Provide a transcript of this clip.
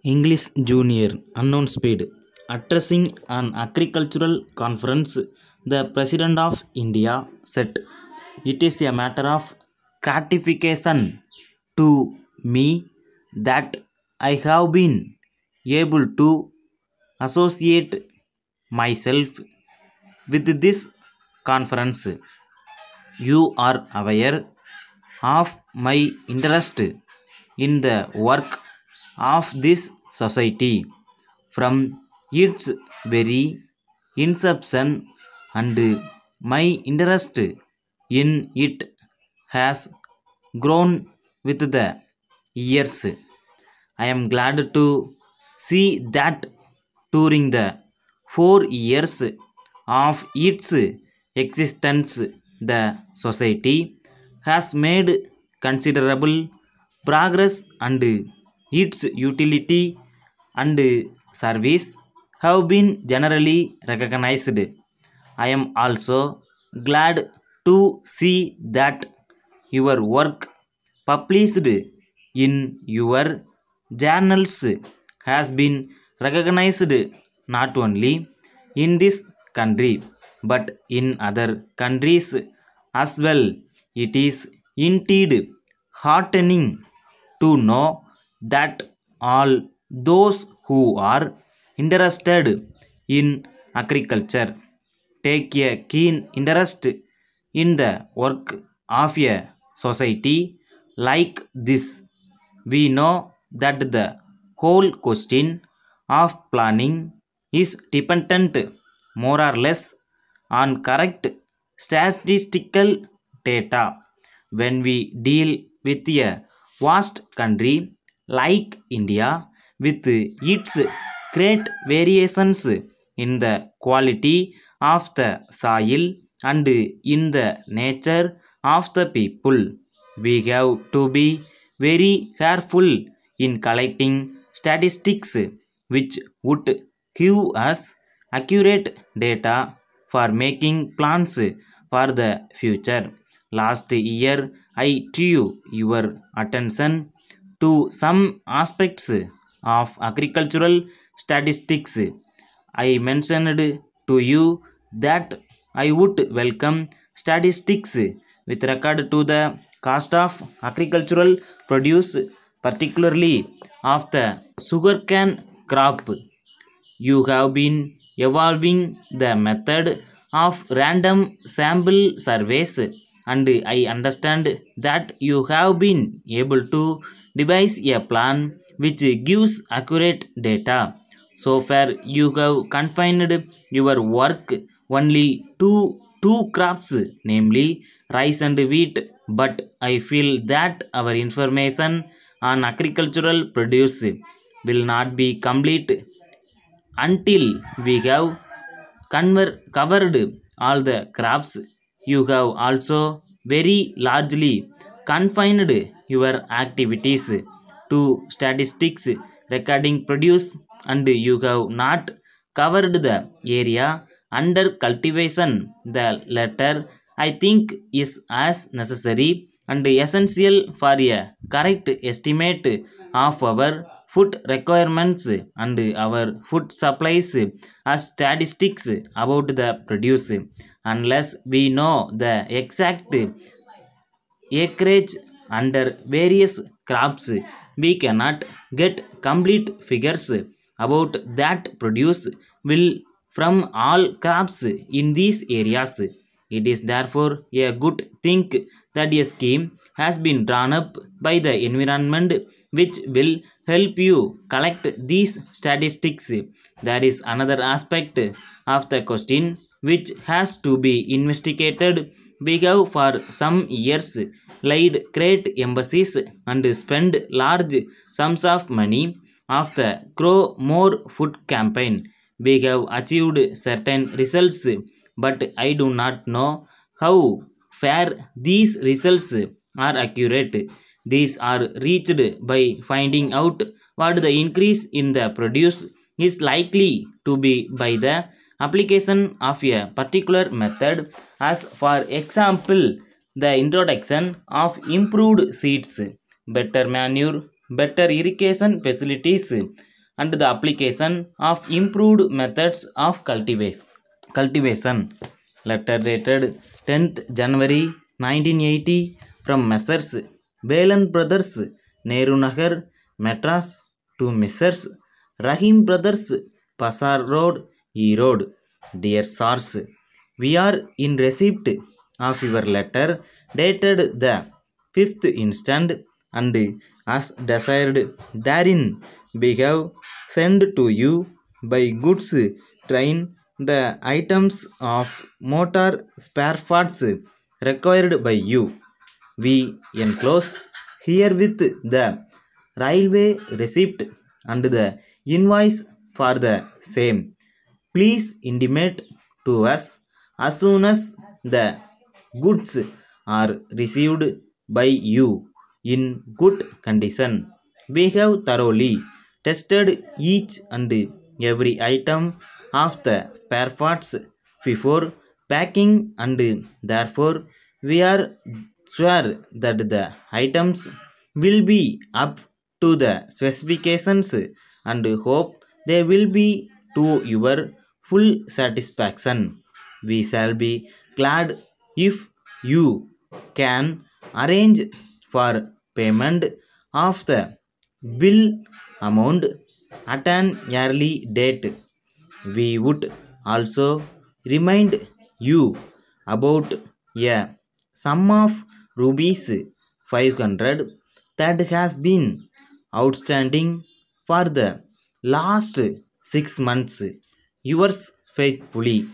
English Junior Unknown Speed. Addressing an agricultural conference, the President of India said, "It is a matter of gratification to me that I have been able to associate myself with this conference. You are aware of my interest in the work of this society from its very inception, and my interest in it has grown with the years. I am glad to see that during the 4 years of its existence, the society has made considerable progress, and its utility and service have been generally recognized. I am also glad to see that your work published in your journals has been recognized not only in this country but in other countries as well. It is indeed heartening to know that all those who are interested in agriculture take a keen interest in the work of a society like this. We know that the whole question of planning is dependent more or less on correct statistical data. When we deal with a vast country like India, with its great variations in the quality of the soil and in the nature of the people, we have to be very careful in collecting statistics which would give us accurate data for making plans for the future. Last year, I drew your attention to some aspects of agricultural statistics. I mentioned to you that I would welcome statistics with regard to the cost of agricultural produce, particularly of the sugarcane crop. You have been evolving the method of random sample surveys, and I understand that you have been able to devise a plan which gives accurate data. So far, you have confined your work only to two crops, namely rice and wheat, but I feel that our information on agricultural produce will not be complete until we have covered all the crops. You have also very largely confined your activities to statistics regarding produce, and you have not covered the area under cultivation. The latter, I think, is as necessary and essential for a correct estimate of our food requirements and our food supplies as statistics about the produce. Unless we know the exact acreage under various crops, we cannot get complete figures about that produce will from all crops in these areas. It is therefore a good thing that a scheme has been drawn up by the environment which will help you collect these statistics. There is another aspect of the question which has to be investigated. We have for some years laid great emphasis and spent large sums of money of the Grow More Food campaign. We have achieved certain results, but I do not know how far these results are accurate. These are reached by finding out what the increase in the produce is likely to be by the application of a particular method, as for example the introduction of improved seeds, better manure, better irrigation facilities, and the application of improved methods of cultivation. Letter dated 10th January 1980 from Messrs. Balan Brothers, Nehru Nagar, Madras to Messrs. Rahim Brothers, Pasar Road, E Road. Dear Source, we are in receipt of your letter dated the 5th instant, and as desired therein we have sent to you by goods train the items of motor spare parts required by you. We enclose herewith the railway receipt and the invoice for the same. Please intimate to us as soon as the goods are received by you in good condition. We have thoroughly tested each and every item of the spare parts before packing, and therefore we are sure that the items will be up to the specifications, and hope they will be to your full satisfaction. We shall be glad if you can arrange for payment of the bill amount at an early date. We would also remind you about a sum of rupees 500 that has been outstanding for the last 6 months. Yours faithfully,